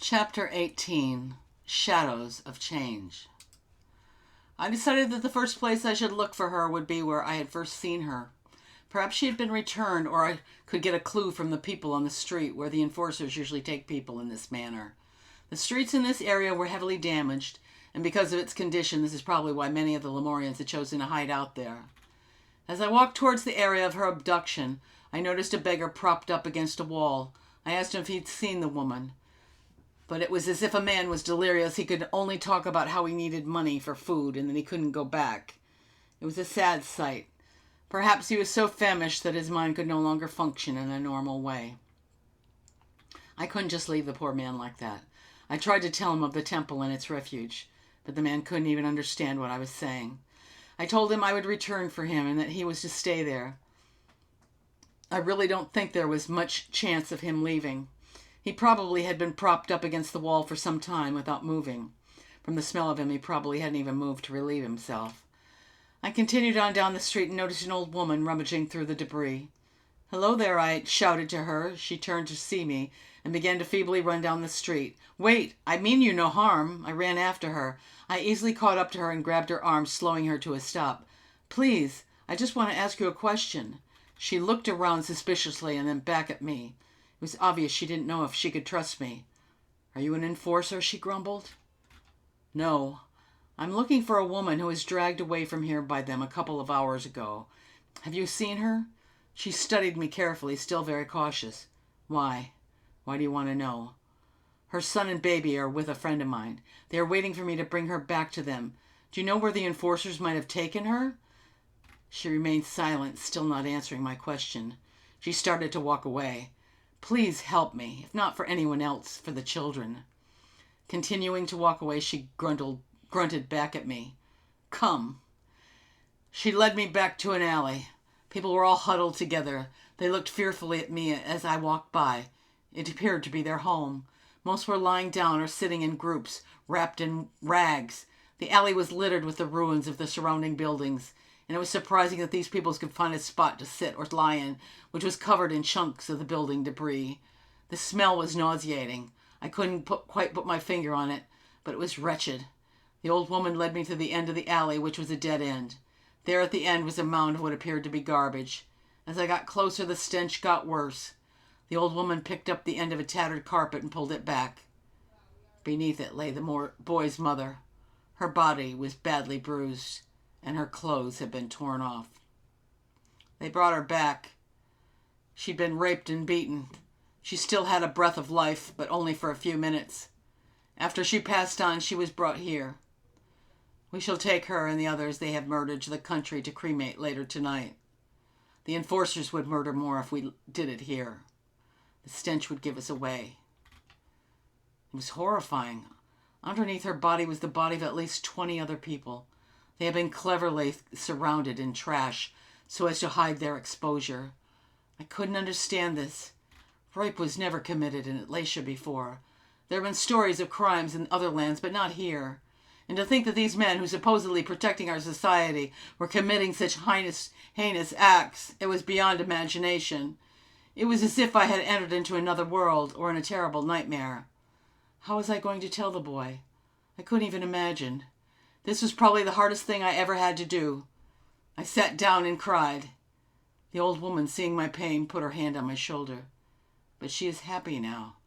Chapter 18, Shadows of Change. I decided that the first place I should look for her would be where I had first seen her. Perhaps she had been returned, or I could get a clue from the people on the street, where the enforcers usually take people in this manner. The streets in this area were heavily damaged, and because of its condition, this is probably why many of the Lemurians had chosen to hide out there. As I walked towards the area of her abduction, I noticed a beggar propped up against a wall. I asked him if he'd seen the woman, but it was as if a man was delirious. He could only talk about how he needed money for food and that he couldn't go back. It was a sad sight. Perhaps he was so famished that his mind could no longer function in a normal way. I couldn't just leave the poor man like that. I tried to tell him of the temple and its refuge, but the man couldn't even understand what I was saying. I told him I would return for him and that he was to stay there. I really don't think there was much chance of him leaving. He probably had been propped up against the wall for some time without moving. From the smell of him, he probably hadn't even moved to relieve himself. I continued on down the street and noticed an old woman rummaging through the debris. "Hello there," I shouted to her. She turned to see me and began to feebly run down the street. "Wait, I mean you no harm." I ran after her. I easily caught up to her and grabbed her arm, slowing her to a stop. "Please, I just want to ask you a question." She looked around suspiciously and then back at me. It was obvious she didn't know if she could trust me. "Are you an enforcer?" she grumbled. "No. I'm looking for a woman who was dragged away from here by them a couple of hours ago. Have you seen her?" She studied me carefully, still very cautious. "Why? Why do you want to know?" "Her son and baby are with a friend of mine. They are waiting for me to bring her back to them. Do you know where the enforcers might have taken her?" She remained silent, still not answering my question. She started to walk away. "Please help me, if not for anyone else, for the children." Continuing to walk away, she grunted back at me. "Come." She led me back to an alley. People were all huddled together. They looked fearfully at me as I walked by. It appeared to be their home. Most were lying down or sitting in groups, wrapped in rags. The alley was littered with the ruins of the surrounding buildings, and it was surprising that these people could find a spot to sit or lie in, which was covered in chunks of the building debris. The smell was nauseating. I couldn't quite put my finger on it, but it was wretched. The old woman led me to the end of the alley, which was a dead end. There at the end was a mound of what appeared to be garbage. As I got closer, the stench got worse. The old woman picked up the end of a tattered carpet and pulled it back. Beneath it lay the boy's mother. Her body was badly bruised, and her clothes had been torn off. They brought her back. She'd been raped and beaten. She still had a breath of life, but only for a few minutes. After she passed on, she was brought here. We shall take her and the others they have murdered to the country to cremate later tonight. The enforcers would murder more if we did it here. The stench would give us away. It was horrifying. Underneath her body was the body of at least 20 other people. They had been cleverly surrounded in trash so as to hide their exposure. I couldn't understand this. Rape was never committed in Atlanta before. There have been stories of crimes in other lands, but not here. And to think that these men, who supposedly protecting our society, were committing such heinous acts, it was beyond imagination. It was as if I had entered into another world or in a terrible nightmare. How was I going to tell the boy? I couldn't even imagine. This was probably the hardest thing I ever had to do. I sat down and cried. The old woman, seeing my pain, put her hand on my shoulder. "But she is happy now."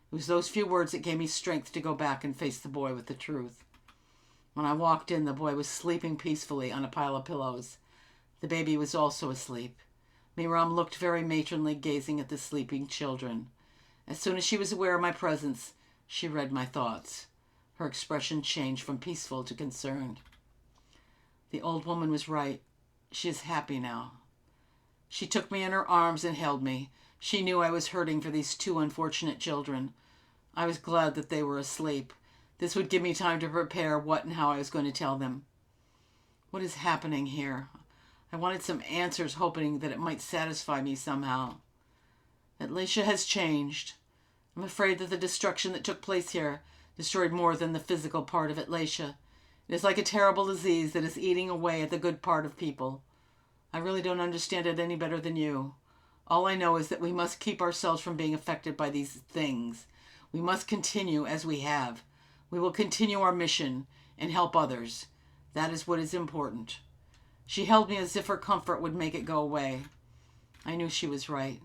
It was those few words that gave me strength to go back and face the boy with the truth. When I walked in, the boy was sleeping peacefully on a pile of pillows. The baby was also asleep. Miram looked very matronly, gazing at the sleeping children. As soon as she was aware of my presence, she read my thoughts. Her expression changed from peaceful to concerned. The old woman was right. She is happy now. She took me in her arms and held me. She knew I was hurting for these two unfortunate children. I was glad that they were asleep. This would give me time to prepare what and how I was going to tell them. What is happening here? I wanted some answers, hoping that it might satisfy me somehow. Atlanta has changed. I'm afraid that the destruction that took place here destroyed more than the physical part of Atlanta. It is like a terrible disease that is eating away at the good part of people. I really don't understand it any better than you. All I know is that we must keep ourselves from being affected by these things. We must continue as we have. We will continue our mission and help others. That is what is important. She held me as if her comfort would make it go away. I knew she was right.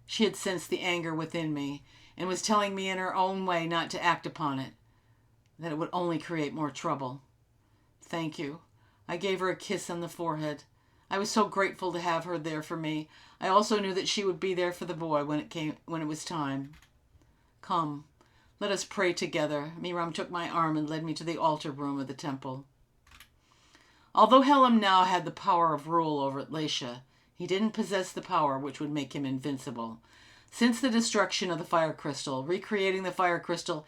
She had sensed the anger within me and was telling me in her own way not to act upon it, that it would only create more trouble. Thank you. I gave her a kiss on the forehead. I was so grateful to have her there for me. I also knew that she would be there for the boy when it was time. Come, let us pray together. Miram took my arm and led me to the altar room of the temple. Although Helam now had the power of rule over Laisha, he didn't possess the power which would make him invincible. Since the destruction of the fire crystal, recreating the fire crystal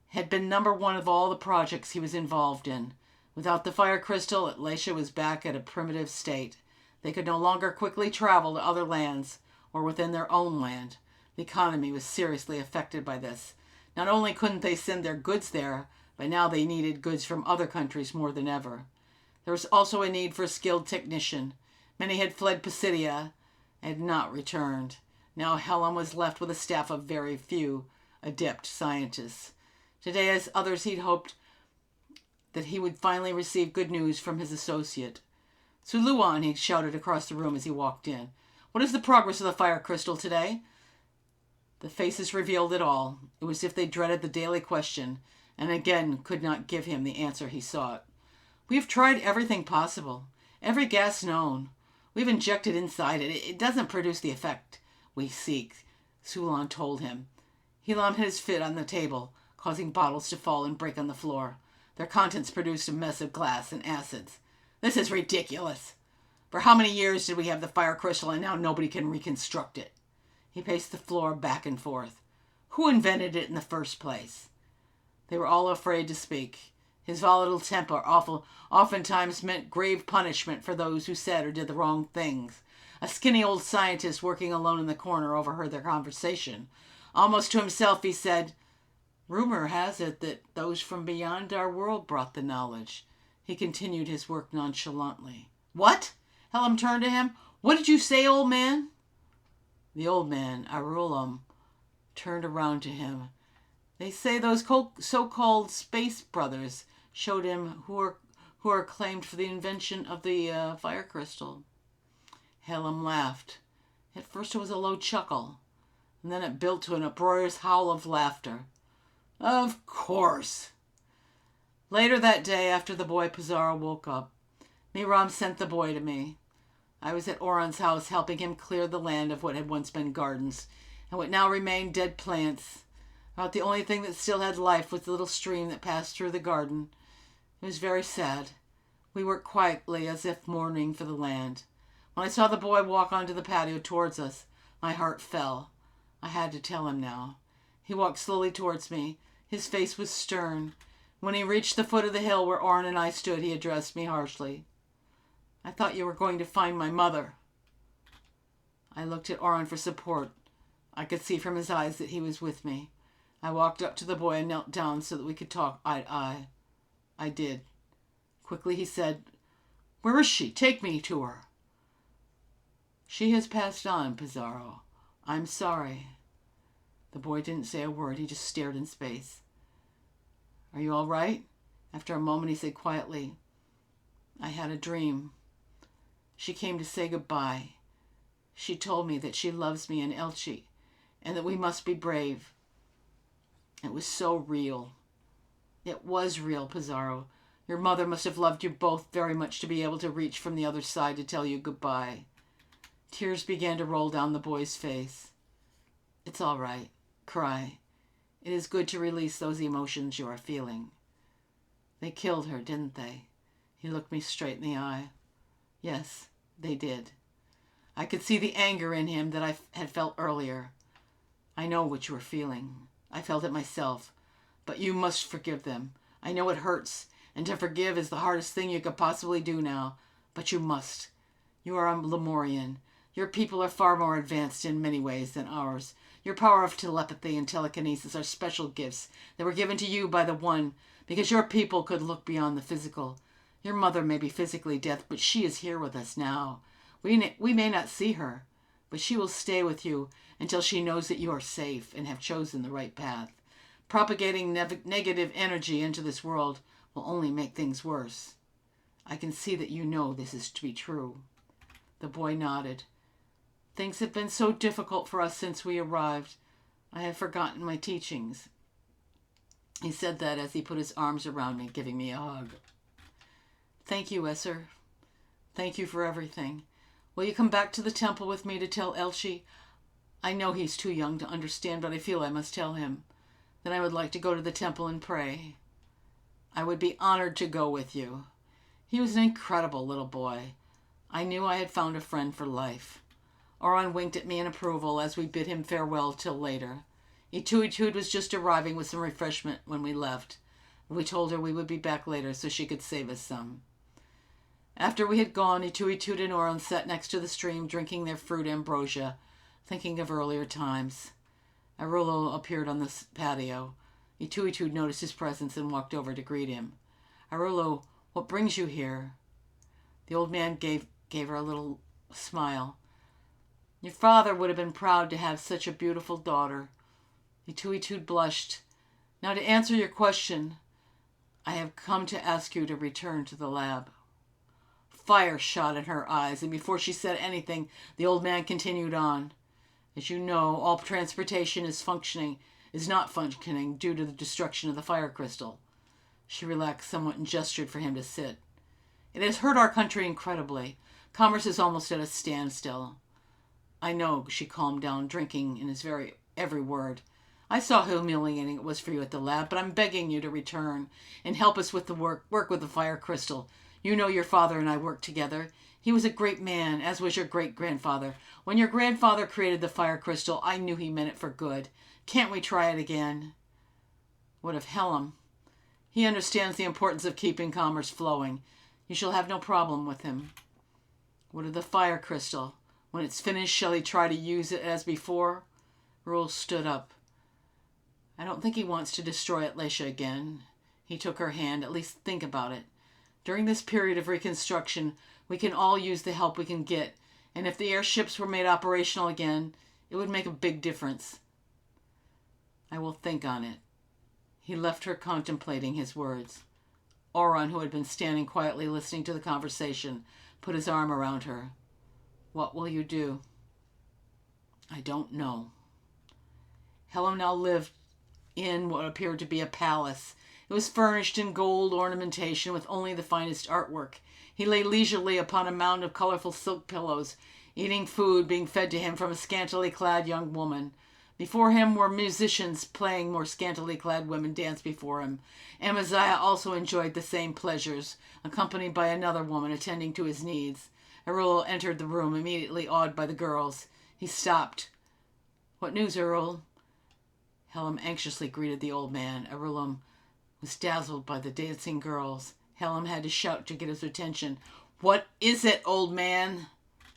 had been number one of all the projects he was involved in. Without the fire crystal, Laisha was back at a primitive state. They could no longer quickly travel to other lands or within their own land. The economy was seriously affected by this. Not only couldn't they send their goods there, but now they needed goods from other countries more than ever. There was also a need for a skilled technician. Many had fled Pisidia and had not returned. Now Helam was left with a staff of very few adept scientists. Today, as others, he'd hoped that he would finally receive good news from his associate. Suluan, he shouted across the room as he walked in. What is the progress of the fire crystal today? The faces revealed it all. It was as if they dreaded the daily question, and again could not give him the answer he sought. We have tried everything possible, every gas known. We've injected inside it. It doesn't produce the effect we seek, Sulan told him. Helam hit his foot on the table, causing bottles to fall and break on the floor. Their contents produced a mess of glass and acids. This is ridiculous. For how many years did we have the fire crystal and now nobody can reconstruct it? He paced the floor back and forth. Who invented it in the first place? They were all afraid to speak. His volatile temper oftentimes meant grave punishment for those who said or did the wrong things. A skinny old scientist working alone in the corner overheard their conversation. Almost to himself he said, Rumor has it that those from beyond our world brought the knowledge. He continued his work nonchalantly. What? Helam turned to him. What did you say, old man? The old man, Arulam, turned around to him. They say those so-called space brothers showed him who are claimed for the invention of the fire crystal. Helam laughed. At first it was a low chuckle, and then it built to an uproarious howl of laughter. Of course. Later that day, after the boy Pizarro woke up, Miram sent the boy to me. I was at Oron's house helping him clear the land of what had once been gardens and what now remained dead plants. About the only thing that still had life was the little stream that passed through the garden. It was very sad. We worked quietly as if mourning for the land. When I saw the boy walk onto the patio towards us, my heart fell. I had to tell him now. He walked slowly towards me. His face was stern. When he reached the foot of the hill where Oron and I stood, he addressed me harshly. I thought you were going to find my mother. I looked at Oron for support. I could see from his eyes that he was with me. I walked up to the boy and knelt down so that we could talk eye to eye. I did. Quickly he said, Where is she? Take me to her. She has passed on, Pizarro. I'm sorry. The boy didn't say a word. He just stared in space. Are you all right? After a moment, he said quietly, I had a dream. She came to say goodbye. She told me that she loves me and Elchi, and that we must be brave. It was so real. It was real, Pizarro. Your mother must have loved you both very much to be able to reach from the other side to tell you goodbye. Tears began to roll down the boy's face. It's all right. Cry. It is good to release those emotions you are feeling. They killed her, didn't they? He looked me straight in the eye. Yes, they did. I could see the anger in him that I had felt earlier. I know what you are feeling. I felt it myself. But you must forgive them. I know it hurts, and to forgive is the hardest thing you could possibly do now. But you must. You are a Lemurian. Your people are far more advanced in many ways than ours. Your power of telepathy and telekinesis are special gifts that were given to you by the One, because your people could look beyond the physical. Your mother may be physically dead, but she is here with us now. We may not see her, but she will stay with you until she knows that you are safe and have chosen the right path. Propagating negative energy into this world will only make things worse. I can see that you know this is to be true." The boy nodded. "Things have been so difficult for us since we arrived. I have forgotten my teachings." He said that as he put his arms around me, giving me a hug. "Thank you, Esser. Thank you for everything. Will you come back to the temple with me to tell Elshi? I know he's too young to understand, but I feel I must tell him. Then I would like to go to the temple and pray." "I would be honored to go with you." He was an incredible little boy. I knew I had found a friend for life. Oran winked at me in approval as we bid him farewell till later. Ituitud was just arriving with some refreshment when we left. We told her we would be back later so she could save us some. After we had gone, Ituitud and Oran sat next to the stream drinking their fruit ambrosia, thinking of earlier times. Arullo appeared on the patio. Ituitud noticed his presence and walked over to greet him. "Arullo, what brings you here?" The old man gave her a little smile. "Your father would have been proud to have such a beautiful daughter." Ituitud blushed. "Now to answer your question, I have come to ask you to return to the lab." Fire shot in her eyes, and before she said anything, the old man continued on. "As you know, all transportation is not functioning due to the destruction of the fire crystal." She relaxed somewhat and gestured for him to sit. "It has hurt our country incredibly. Commerce is almost at a standstill." "I know," she calmed down, drinking in his every word. "I saw how humiliating it was for you at the lab, but I'm begging you to return and help us with the work with the fire crystal. You know your father and I worked together. He was a great man, as was your great-grandfather. When your grandfather created the fire crystal, I knew he meant it for good. Can't we try it again?" "What of Helm?" "He understands the importance of keeping commerce flowing. You shall have no problem with him." "What of the fire crystal? When it's finished, shall he try to use it as before?" Rule stood up. "I don't think he wants to destroy Atlasia again." He took her hand. "At least think about it. During this period of reconstruction, we can all use the help we can get, and if the airships were made operational again, it would make a big difference." "I will think on it." He left her contemplating his words. Oran, who had been standing quietly listening to the conversation, put his arm around her. "What will you do?" "I don't know." Helm now lived in what appeared to be a palace. It was furnished in gold ornamentation with only the finest artwork. He lay leisurely upon a mound of colorful silk pillows, eating food being fed to him from a scantily clad young woman. Before him were musicians playing. More scantily clad women danced before him. Amaziah also enjoyed the same pleasures, accompanied by another woman attending to his needs. Arul entered the room, immediately awed by the girls. He stopped. "What news, Arul?" Helm anxiously greeted the old man. Arulum was dazzled by the dancing girls. Helm had to shout to get his attention. "What is it, old man?"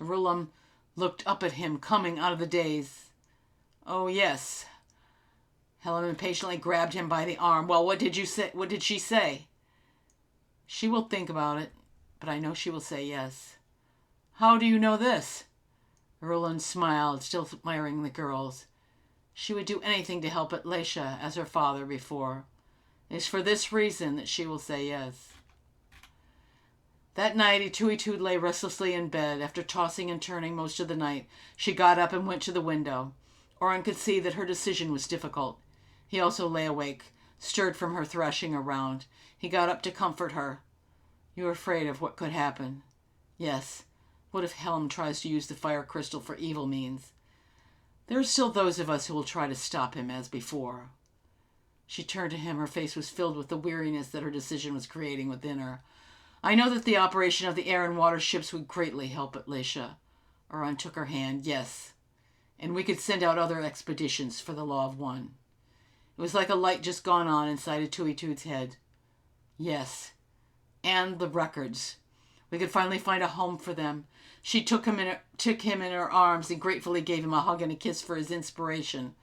Arulum looked up at him, coming out of the daze. "Oh, yes." Helm impatiently grabbed him by the arm. "Well, what did you say? What did she say?" "She will think about it, but I know she will say yes." "How do you know this?" Arulum smiled, still admiring the girls. "She would do anything to help Atlasia as her father before. It is for this reason that she will say yes." That night, Ituitud lay restlessly in bed. After tossing and turning most of the night, she got up and went to the window. Oran could see that her decision was difficult. He also lay awake, stirred from her thrashing around. He got up to comfort her. "You are afraid of what could happen?" "Yes. What if Helm tries to use the fire crystal for evil means?" "There are still those of us who will try to stop him as before." She turned to him. Her face was filled with the weariness that her decision was creating within her. "I know that the operation of the air and water ships would greatly help Atlasia." Oran took her hand. "Yes. And we could send out other expeditions for the Law of One." It was like a light just gone on inside Ituitud's head. "Yes. And the records. We could finally find a home for them." She took him in her arms and gratefully gave him a hug and a kiss for his inspiration.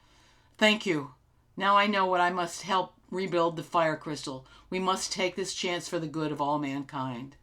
"Thank you. Now I know what I must help rebuild the fire crystal. We must take this chance for the good of all mankind."